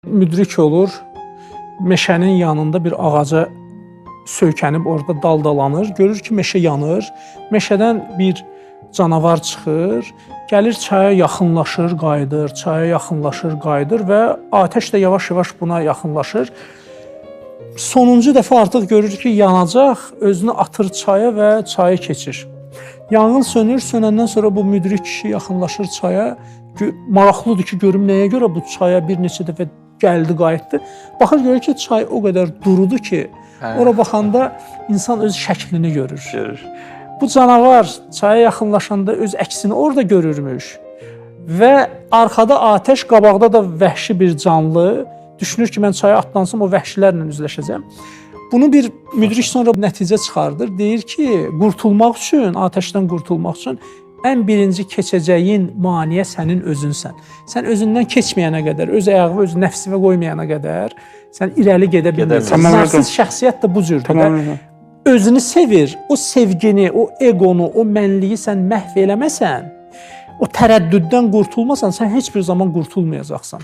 Müdrik olur, meşənin yanında bir ağaca söykənib orada daldalanır, görür ki, meşə yanır, meşədən bir canavar çıxır, gəlir çaya yaxınlaşır, qayıdır, çaya yaxınlaşır, qayıdır və atəş də yavaş-yavaş buna yaxınlaşır. Sonuncu dəfə artıq görür ki, yanacaq, özünü atır çaya və çayı keçir. Yanğın sönür, sönəndən sonra bu müdrik kişi yaxınlaşır çaya, maraqlıdır ki, görüm nəyə görə bu çaya bir neçə dəfə gəldi, qayıtdı. Baxır, görür ki, çay o qədər durudu ki, ora baxanda insan öz şəklini görür. Bu canavar çaya yaxınlaşanda öz əksini orada görürmüş və arxada atəş, qabaqda da vəhşi bir canlı düşünür ki, mən çaya atlansam o vəhşilərlə üzləşəcəm. Bunu bir müdrik sonra nəticə çıxardır. Deyir ki, qurtulmaq üçün, atəşdən qurtulmaq üçün ən birinci keçəcəyin maneə sənin özünsən. Sən özündən keçməyənə qədər, öz ayağını öz nəfsinə qoymayana qədər sən irəli gedə bilmirsən. Narsist şəxsiyyət də bu cürdür. Özünü sevir, o sevgini, o egonu, o mənliyi sən məhv eləməsən, o tərəddüddən qurtulmasan, sən heç bir zaman qurtulmayacaqsan.